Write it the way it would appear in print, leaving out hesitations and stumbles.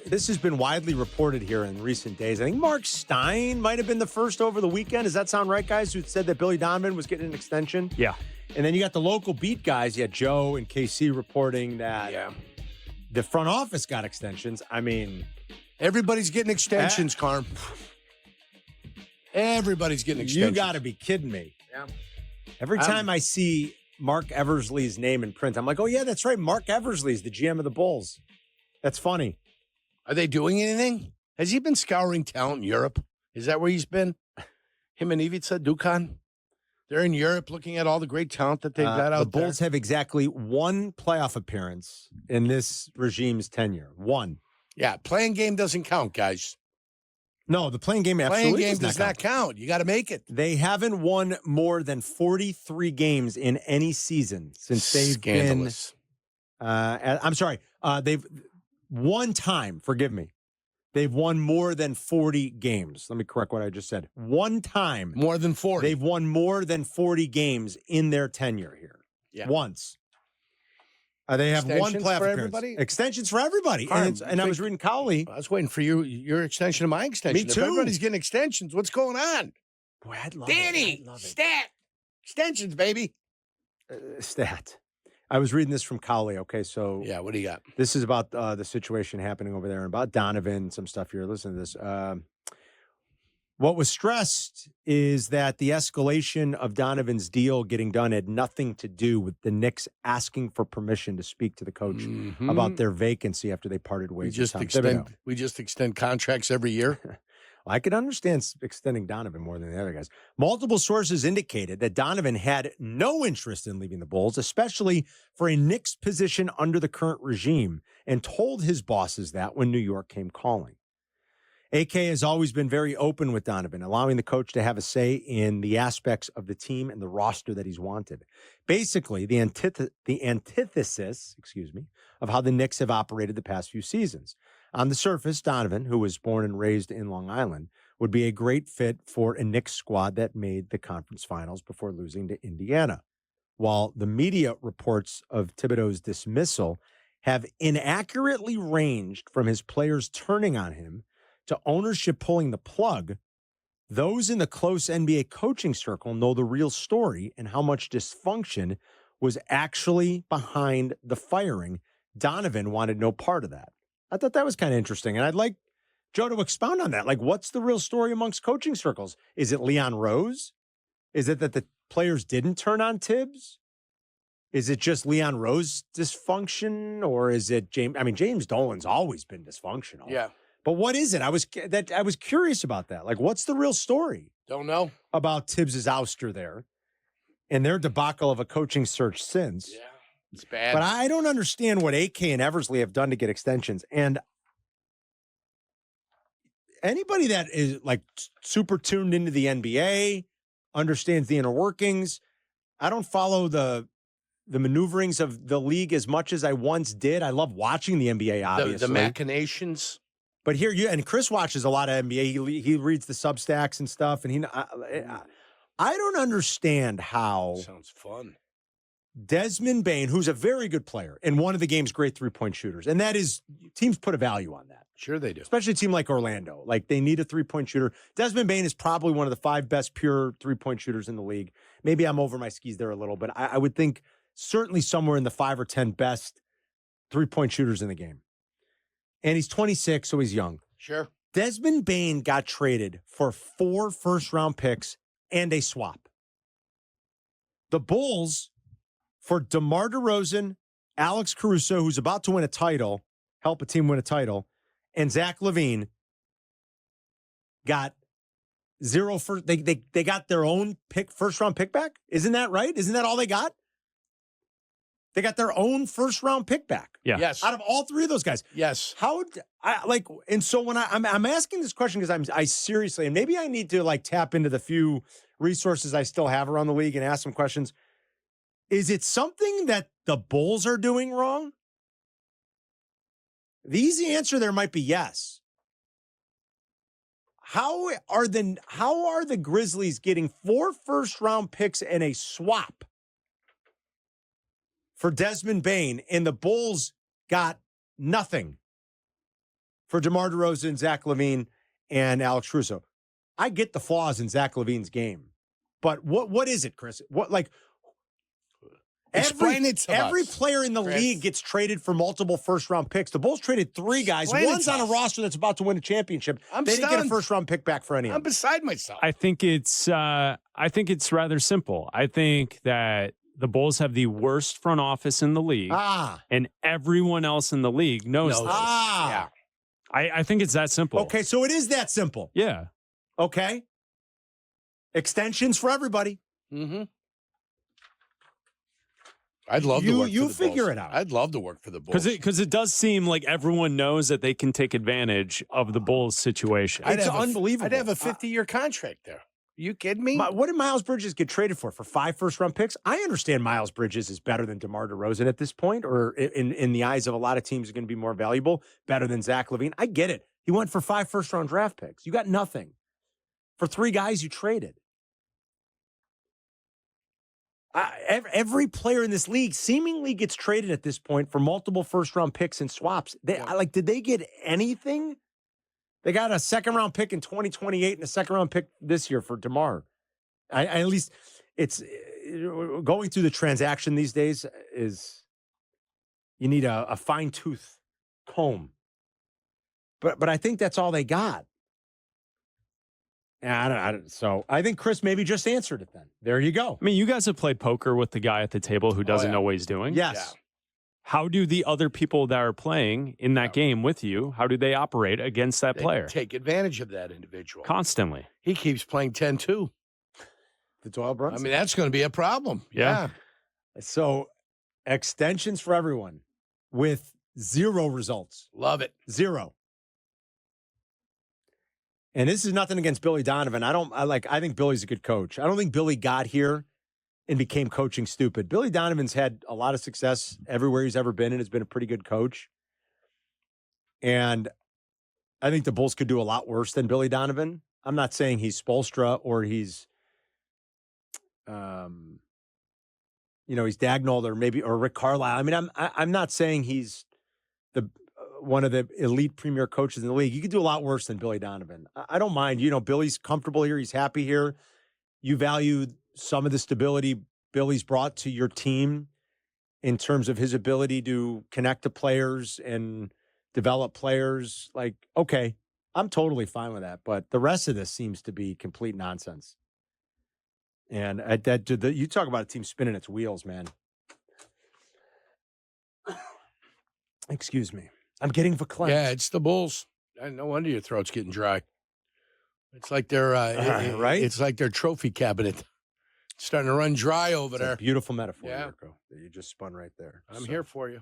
this has been widely reported here in recent days. I think Mark Stein might have been the first over the weekend. Does that sound right, guys? Who said that Billy Donovan was getting an extension? Yeah. And then you got the local beat guys. You had Joe and KC reporting that the front office got extensions. I mean, everybody's getting extensions, Carm. Everybody's getting extensions. You got to be kidding me. Yeah. Every time I see Mark Eversley's name in print, I'm like, oh, yeah, that's right. Mark Eversley's the GM of the Bulls. That's funny. Are they doing anything? Has he been scouring talent in Europe? Is that where he's been? Him and Ivica Dukan? They're in Europe looking at all the great talent that they've got out there. The Bulls have exactly one playoff appearance in this regime's tenure. One. Yeah, playing game doesn't count, guys. No, the playing game absolutely does not count. You got to make it. They haven't won more than 43 games in any season since they've been. I'm sorry. They've one time. Forgive me. They've won more than 40 games. Let me correct what I just said. One time. More than 40. They've won more than 40 games in their tenure here. Yeah. Once. They have one playoff appearance. Everybody? Extensions for everybody. And I was reading Cowley. I was waiting for your extension of my extension. Me too. If everybody's getting extensions, what's going on? Boy, I'd love Danny, it. stat. Extensions, baby. Stat. I was reading this from Cowley, okay? So yeah, what do you got? This is about the situation happening over there and about Donovan, some stuff here. Listen to this. What was stressed is that the escalation of Donovan's deal getting done had nothing to do with the Knicks asking for permission to speak to the coach about their vacancy after they parted ways. We just extend contracts every year. I could understand extending Donovan more than the other guys. Multiple sources indicated that Donovan had no interest in leaving the Bulls, especially for a Knicks position under the current regime, and told his bosses that when New York came calling. AK has always been very open with Donovan, allowing the coach to have a say in the aspects of the team and the roster that he's wanted. Basically, the antithesis, of how the Knicks have operated the past few seasons. On the surface, Donovan, who was born and raised in Long Island, would be a great fit for a Knicks squad that made the conference finals before losing to Indiana. While the media reports of Thibodeau's dismissal have inaccurately ranged from his players turning on him to ownership pulling the plug, those in the close NBA coaching circle know the real story and how much dysfunction was actually behind the firing. Donovan wanted no part of that. I thought that was kind of interesting, and I'd like Joe to expound on that. Like, what's the real story amongst coaching circles? Is it Leon Rose? Is it that the players didn't turn on Tibbs? Is it just Leon Rose dysfunction, or is it James? I mean, James Dolan's always been dysfunctional. Yeah. But what is it? I was curious about that. Like, what's the real story? Don't know about Tibbs' ouster there and their debacle of a coaching search since. Yeah, it's bad. But I don't understand what AK and Eversley have done to get extensions. And anybody that is like super tuned into the NBA, understands the inner workings. I don't follow the maneuverings of the league as much as I once did. I love watching the NBA, obviously. The machinations. But here and Chris watches a lot of NBA. He reads the Substacks and stuff, and I don't understand how. Sounds fun. Desmond Bane, who's a very good player and one of the game's great 3-point shooters, and that is teams put a value on that. Sure they do, especially a team like Orlando. Like they need a 3-point shooter. Desmond Bane is probably one of the 5 best pure 3-point shooters in the league. Maybe I'm over my skis there a little, but I would think certainly somewhere in the 5 or 10 best 3-point shooters in the game. And he's 26, so he's young. Sure. Desmond Bane got traded for 4 first-round picks and a swap. The Bulls, for DeMar DeRozan, Alex Caruso, who's about to win a title, help a team win a title, and Zach LaVine, got 0 first. They got their own first-round pick back? Isn't that right? Isn't that all they got? They got their own first-round pick back. Yeah. Yes. Out of all 3 of those guys. Yes. And so when I'm asking this question because I seriously, and maybe I need to like tap into the few resources I still have around the league and ask some questions. Is it something that the Bulls are doing wrong? The easy answer there might be yes. How are the Grizzlies getting 4 first-round picks and a swap for Desmond Bane, and the Bulls got nothing? for DeMar DeRozan, Zach LaVine, and Alex Caruso. I get the flaws in Zach LaVine's game, but what is it, Chris? What like Explain it to every us, player in the Chris. league gets traded for multiple first-round picks. The Bulls traded 3 guys. Explain it One's to on a us. roster that's about to win a championship. I'm They didn't get a stunned. first-round pick back for any of I'm them. beside myself. I think it's rather simple. I think that the Bulls have the worst front office in the league, and everyone else in the league knows this. Yeah. I think it's that simple. Okay, so it is that simple. Yeah. Okay. Extensions for everybody. Mm-hmm. I'd love to work for You the figure Bulls. it out. I'd love to work for the Bulls. Because it does seem like everyone knows that they can take advantage of the Bulls situation. It's unbelievable. I'd have a 50-year contract there. You kidding me? What did Miles Bridges get traded for 5 first-round picks? I understand Miles Bridges is better than DeMar DeRozan at this point, or in the eyes of a lot of teams is going to be more valuable, better than Zach LaVine. I get it. He went for 5 first-round draft picks. You got nothing. For 3 guys you traded. Every player in this league seemingly gets traded at this point for multiple first-round picks and swaps. Did they get anything? They got a second-round pick in 2028 and a second-round pick this year for DeMar. At least it's going through the transaction these days is you need a fine-tooth comb. But I think that's all they got. So I think Chris maybe just answered it then. There you go. I mean, you guys have played poker with the guy at the table who doesn't know what he's doing. Yes. Yeah. How do the other people that are playing in that game with you, how do they operate against that They player? take advantage of that individual. Constantly. He keeps playing 10-2. The Doyle I Brunson. mean, that's going to be a problem. Yeah. So extensions for everyone with 0 results. Love it. 0. And this is nothing against Billy Donovan. I think Billy's a good coach. I don't think Billy got here and became coaching stupid. Billy Donovan's had a lot of success everywhere he's ever been and has been a pretty good coach. And I think the Bulls could do a lot worse than Billy Donovan. I'm not saying he's Spoelstra or he's he's Dagnall or Rick Carlisle. I mean, I'm not saying he's one of the elite premier coaches in the league. You could do a lot worse than Billy Donovan. I don't mind. Billy's comfortable here. He's happy here. You value some of the stability Billy's brought to your team in terms of his ability to connect to players and develop players. Like, okay, I'm totally fine with that. But the rest of this seems to be complete nonsense. And you talk about a team spinning its wheels, man. Excuse me. I'm getting verklempt. Yeah, it's the Bulls. No wonder your throat's getting dry. It's like their right? It's like their trophy cabinet. It's starting to run dry over It's a there. beautiful metaphor, Yeah. Mirko, that you just spun right there. I'm here for you.